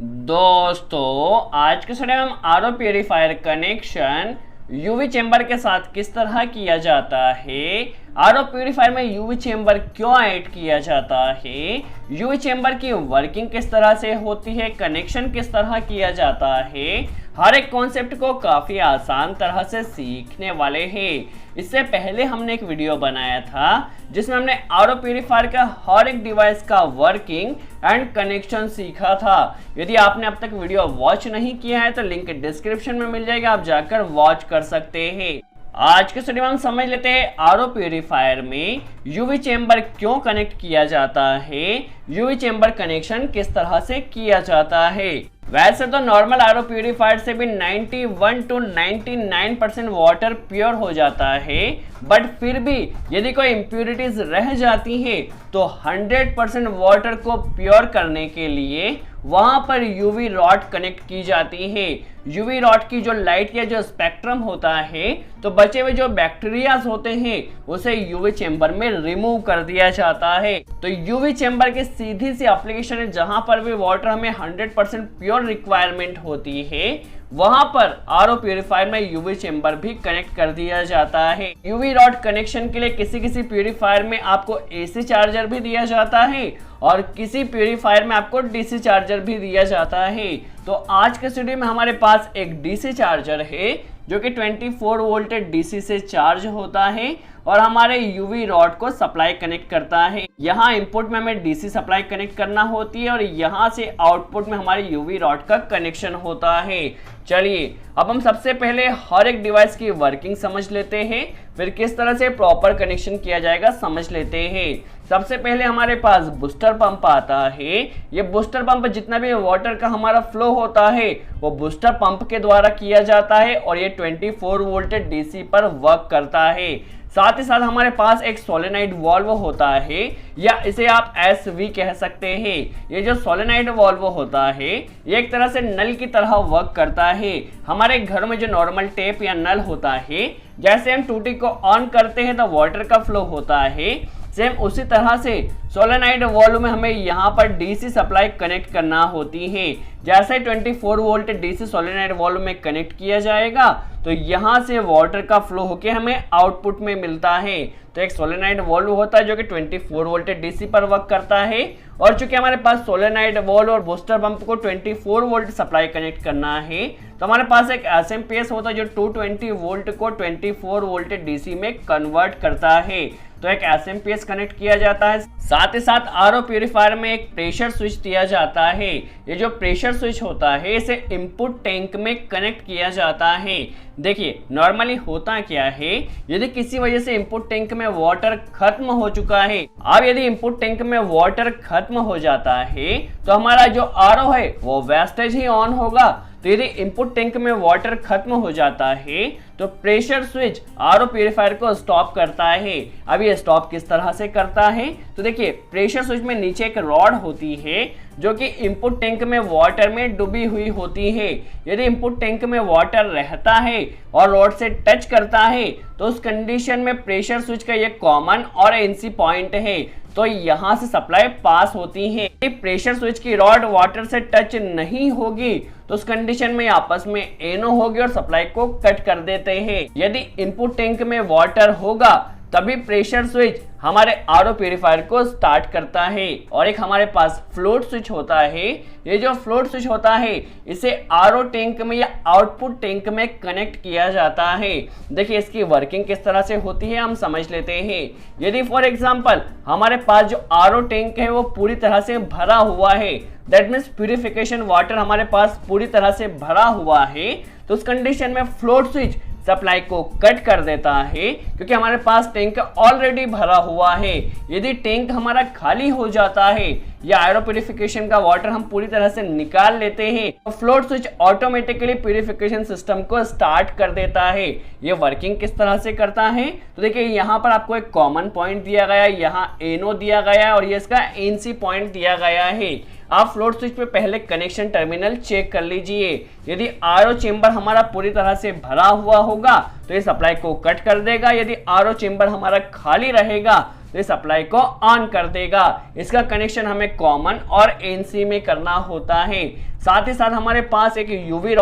दोस्तों आज के स्टडी में हम RO purifier connection UV chamber के साथ किस तरह किया जाता है, आरओ प्यूरिफायर में यूवी चेंबर क्यों ऐड किया जाता है, यूवी चेंबर की वर्किंग किस तरह से होती है, कनेक्शन किस तरह किया जाता है, हर एक कॉन्सेप्ट को काफ़ी आसान तरह से सीखने वाले हैं। इससे पहले हमने एक वीडियो बनाया था जिसमें हमने आरओ प्यूरिफायर का हर एक डिवाइस का वर्किंग एंड कनेक्शन सीखा था। यदि आपने अब तक वीडियो वॉच नहीं किया है तो लिंक डिस्क्रिप्शन में मिल जाएगा, आप जाकर वॉच कर सकते हैं। आज के स्टडी में हम समझ लेते हैं आरओ प्यूरिफायर में यूवी चेंबर क्यों कनेक्ट किया जाता है, यूवी चेंबर कनेक्शन किस तरह से किया जाता है। वैसे तो नॉर्मल आरओ प्यूरिफायर से भी 91 to 99% वाटर प्योर हो जाता है, बट फिर भी यदि कोई इम्प्यूरिटीज रह जाती है तो 100% वाटर को प्योर करने के लिए वहां पर यूवी रॉड कनेक्ट की जाती है। यूवी रॉड की जो लाइट या जो स्पेक्ट्रम होता है तो बचे हुए जो बैक्टीरियाज होते हैं उसे यूवी चेंबर में रिमूव कर दिया जाता है। तो यूवी चेंबर की सीधी सी एप्लीकेशन है जहां पर भी वाटर हमें 100% प्योर रिक्वायरमेंट होती है, वहां पर आरओ प्यूरिफायर में यूवी चेंबर भी कनेक्ट कर दिया जाता है। यूवी रॉड कनेक्शन के लिए किसी प्यूरिफायर में आपको एसी चार्जर भी दिया जाता है और किसी प्यूरिफायर में आपको डीसी चार्जर भी दिया जाता है। तो आज के स्टूडियो में हमारे पास एक डीसी चार्जर है जो कि 24 वोल्ट डीसी से चार्ज होता है और हमारे यूवी रॉड को सप्लाई कनेक्ट करता है। यहाँ इनपुट में हमें डीसी सप्लाई कनेक्ट करना होती है और यहाँ से आउटपुट में हमारे यूवी रॉड का कनेक्शन होता है। चलिए अब हम सबसे पहले हर एक डिवाइस की वर्किंग समझ लेते हैं, फिर किस तरह से प्रॉपर कनेक्शन किया जाएगा समझ लेते हैं। सबसे पहले हमारे पास बूस्टर पंप आता है। ये बूस्टर पंप जितना भी वाटर का हमारा फ्लो होता है वो बूस्टर पंप के द्वारा किया जाता है और ये 24 वोल्ट डीसी पर वर्क करता है। साथ ही साथ हमारे पास एक सोलेनाइड वाल्व होता है या इसे आप एसवी कह सकते हैं। ये जो सोलेनाइड वाल्व होता है ये एक तरह से नल की तरह वर्क करता है। हमारे घर में जो नॉर्मल टेप या नल होता है, जैसे हम टूटी को ऑन करते हैं तो वाटर का फ्लो होता है, सेम उसी तरह से सोलेनाइड वाल्व में हमें यहाँ पर डीसी सप्लाई कनेक्ट करना होती है। जैसे 24 वोल्ट डीसी सोलेनाइड वाल्व में कनेक्ट किया जाएगा तो यहाँ से वाटर का फ्लो होके हमें आउटपुट में मिलता है। तो एक सोलेनाइड वाल्व होता है जो कि 24 वोल्ट डीसी पर वर्क करता है और चूंकि हमारे पास सोलेनाइड वाल्व और बूस्टर पंप को 24 वोल्ट सप्लाई कनेक्ट करना है तो हमारे पास एक एसएमपीएस होता है जो 220 वोल्ट को 24 वोल्ट डीसी में कन्वर्ट करता है। तो एक एसएमपीएस कनेक्ट किया जाता है। साथ ही साथ आरओ प्यूरिफायर में एक प्रेशर स्विच दिया जाता है। ये जो प्रेशर स्विच होता है इसे इनपुट टैंक में कनेक्ट किया जाता है। देखिए नॉर्मली होता क्या है, यदि किसी वजह से इनपुट टैंक में वाटर खत्म हो चुका है, अब यदि इनपुट टैंक में वाटर खत्म हो जाता है तो हमारा जो आरओ है वो वेस्टेज ही ऑन होगा। तो यदि इनपुट टैंक में वाटर खत्म हो जाता है तो प्रेशर स्विच आरओ प्यूरिफायर को स्टॉप करता है। अब ये स्टॉप किस तरह से करता है तो देखिए प्रेशर स्विच में नीचे एक रॉड होती है जो कि इनपुट टैंक में वाटर में डूबी हुई होती है। यदि इनपुट टैंक में वाटर रहता है और रॉड से टच करता है तो उस कंडीशन में प्रेशर स्विच का ये कॉमन और एनसी पॉइंट है, तो यहाँ से सप्लाई पास होती है। प्रेशर स्विच की रॉड वाटर से टच नहीं होगी तो उस कंडीशन में आपस में एनो होगी और सप्लाई को कट कर देते हैं। यदि इनपुट टैंक में वाटर होगा तभी प्रेशर स्विच हमारे आरओ प्यूरिफायर को स्टार्ट करता है। और एक हमारे पास फ्लोट स्विच होता है। ये जो फ्लोट स्विच होता है इसे आरओ टैंक में या आउटपुट टैंक में कनेक्ट किया जाता है। देखिए इसकी वर्किंग किस तरह से होती है हम समझ लेते हैं। यदि फॉर एग्जांपल हमारे पास जो आरओ टैंक है वो पूरी तरह से भरा हुआ है, दैट मीन्स प्यूरिफिकेशन वाटर हमारे पास पूरी तरह से भरा हुआ है, तो उस कंडीशन में फ्लोट स्विच सप्लाई को कट कर देता है क्योंकि हमारे पास टैंक ऑलरेडी भरा हुआ है। यदि टैंक हमारा खाली हो जाता है या आयरो प्यूरिफिकेशन का वाटर हम पूरी तरह से निकाल लेते हैं तो float switch automatically purification system को स्टार्ट कर देता है। ये वर्किंग किस तरह से करता है तो देखिए यहाँ पर आपको एक कॉमन पॉइंट दिया गया है, यहाँ एनो दिया गया है और ये इसका एनसी पॉइंट दिया गया है। आप फ्लोट स्विच पे पहले कनेक्शन टर्मिनल चेक कर लीजिए। यदि आरओ चेंबर हमारा पूरी तरह से भरा हुआ होगा तो ये सप्लाई को कट कर देगा। यदि आरओ चेंबर हमारा खाली रहेगा तो ये सप्लाई को ऑन कर देगा। इसका कनेक्शन हमें कॉमन और एनसी में करना होता है। साथ ही साथ हमारे पास एक यूवी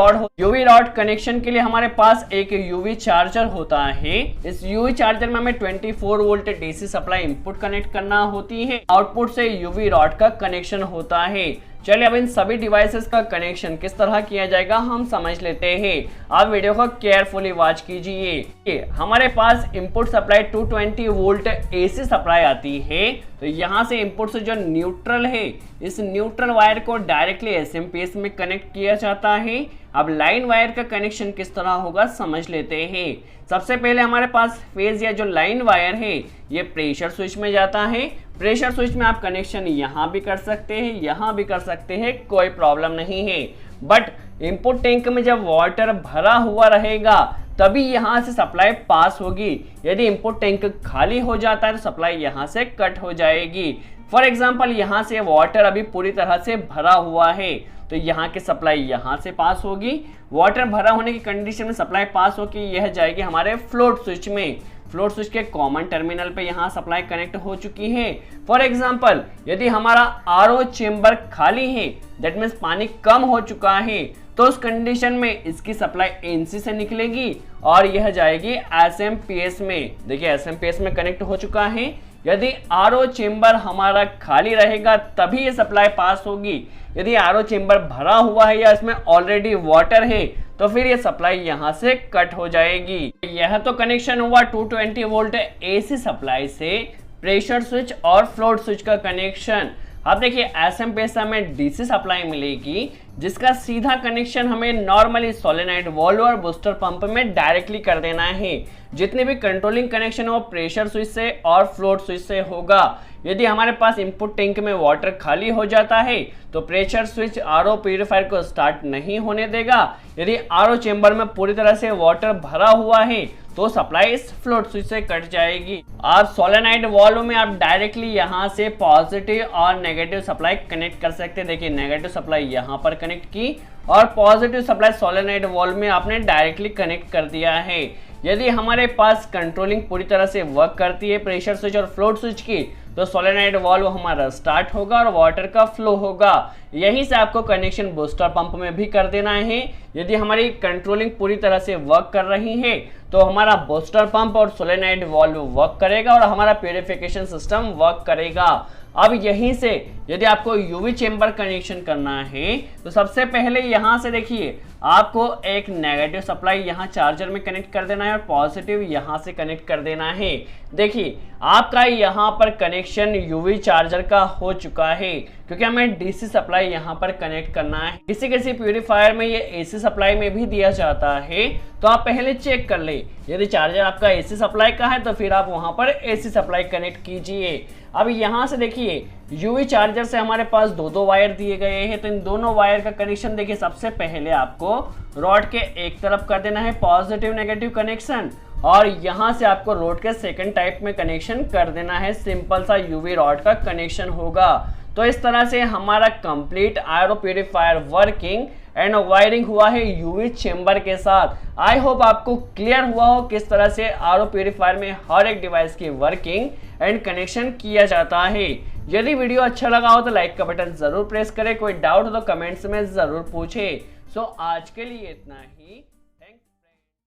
रॉड कनेक्शन के लिए हमारे पास एक यूवी चार्जर होता है। इस यूवी चार्जर में हमें 24 volt DC supply input connect करना होती है, आउटपुट से यूवी रॉड का कनेक्शन होता है। चलिए अब इन सभी डिवाइसेस का कनेक्शन किस तरह किया जाएगा हम समझ लेते हैं। आप वीडियो को केयरफुली वॉच कीजिए। हमारे पास input supply 220 volt AC supply आती है। तो यहाँ से इनपुट से जो न्यूट्रल है, इस न्यूट्रल वायर को डायरेक्टली एसएमपीएस में कनेक्ट किया जाता है। अब लाइन वायर का कनेक्शन किस तरह होगा समझ लेते हैं। सबसे पहले हमारे पास फेज या जो लाइन वायर है ये प्रेशर स्विच में जाता है। प्रेशर स्विच में आप कनेक्शन यहाँ भी कर सकते हैं, यहाँ भी कर सकते हैं, कोई प्रॉब्लम नहीं है। बट इनपुट टैंक में जब वाटर भरा हुआ रहेगा तभी यहाँ से सप्लाई पास होगी। यदि इनपुट टैंक खाली हो जाता है तो सप्लाई यहाँ से कट हो जाएगी। फॉर एग्जाम्पल यहाँ से वाटर अभी पूरी तरह से भरा हुआ है तो यहाँ की सप्लाई यहाँ से पास होगी। वाटर भरा होने की कंडीशन में सप्लाई पास होकर यह जाएगी हमारे फ्लोट स्विच में। फ्लोट स्विच के कॉमन टर्मिनल पे यहाँ सप्लाई कनेक्ट हो चुकी है। फॉर एग्जाम्पल यदि हमारा आरओ चेंबर खाली है, दैट मीन्स पानी कम हो चुका है, तो उस कंडीशन में इसकी सप्लाई एनसी से निकलेगी और यह जाएगी एसएमपीएस में। देखिए एसएमपीएस में कनेक्ट हो चुका है। यदि आरओ चेंबर हमारा खाली रहेगा तभी ये सप्लाई पास होगी। यदि आरओ चेंबर भरा हुआ है या इसमें ऑलरेडी वाटर है तो फिर ये सप्लाई यहाँ से कट हो जाएगी। यह तो कनेक्शन हुआ 220 वोल्ट एसी सप्लाई से प्रेशर स्विच और फ्लोट स्विच का कनेक्शन। अब देखिए एसएमपीएस हमें डीसी सप्लाई मिलेगी जिसका सीधा कनेक्शन हमें नॉर्मली सोलेनॉइड वाल्व और बूस्टर पंप में डायरेक्टली कर देना है। जितने भी कंट्रोलिंग कनेक्शन वो प्रेशर स्विच से और फ्लोट स्विच से होगा। यदि हमारे पास इनपुट टैंक में वाटर खाली हो जाता है तो प्रेशर स्विच आरओ प्यूरिफायर को स्टार्ट नहीं होने देगा। यदि आरओ चेंबर में पूरी तरह से वाटर भरा हुआ है तो सप्लाई इस फ्लोट स्विच से कट जाएगी। आप सोलेनॉइड वाल्व में आप डायरेक्टली यहाँ से पॉजिटिव और नेगेटिव सप्लाई कनेक्ट कर सकते हैं। देखिए नेगेटिव सप्लाई यहाँ पर कनेक्ट की और पॉजिटिव सप्लाई सोलेनॉइड वाल्व में आपने डायरेक्टली कनेक्ट कर दिया है। यदि हमारे पास कंट्रोलिंग पूरी तरह से वर्क करती है प्रेशर स्विच और फ्लोट स्विच की तो सोलेनॉइड वाल्व हमारा स्टार्ट होगा और वाटर का फ्लो होगा। यहीं से आपको कनेक्शन बूस्टर पंप में भी कर देना है। यदि हमारी कंट्रोलिंग पूरी तरह से वर्क कर रही है तो हमारा बूस्टर पंप और सोलेनॉइड वाल्व वर्क करेगा और हमारा प्यूरिफिकेशन सिस्टम वर्क करेगा। अब यहीं से यदि आपको यूवी चेंबर कनेक्शन करना है तो सबसे पहले यहाँ से देखिए आपको एक नेगेटिव सप्लाई यहाँ चार्जर में कनेक्ट कर देना है और पॉजिटिव यहाँ से कनेक्ट कर देना है। देखिए आपका यहाँ पर कनेक्शन यूवी चार्जर का हो चुका है क्योंकि हमें डीसी सप्लाई यहाँ पर कनेक्ट करना है। किसी किसी प्यूरिफायर में ये एसी सप्लाई में भी दिया जाता है तो आप पहले चेक कर ले। यदि चार्जर आपका एसी सप्लाई का है तो फिर आप वहां पर एसी सप्लाई कनेक्ट कीजिए। अब यहाँ से देखिए यूवी चार्जर से हमारे पास दो वायर दिए गए हैं तो इन दोनों वायर का कनेक्शन देखिए सबसे पहले आपको रॉड के एक तरफ कर देना है पॉजिटिव नेगेटिव कनेक्शन और यहाँ से आपको रॉड के सेकंड टाइप में कनेक्शन कर देना है। सिंपल सा यूवी रॉड का कनेक्शन होगा। तो इस तरह से हमारा complete RO purifier working and wiring हुआ है यूवी चेंबर के साथ। आई होप आपको क्लियर हुआ हो किस तरह से आरओ प्यूरिफायर में हर एक डिवाइस की वर्किंग एंड कनेक्शन किया जाता है। यदि वीडियो अच्छा लगा हो तो लाइक का बटन जरूर प्रेस करें। कोई डाउट हो तो कमेंट्स में जरूर पूछे। सो आज के लिए इतना ही।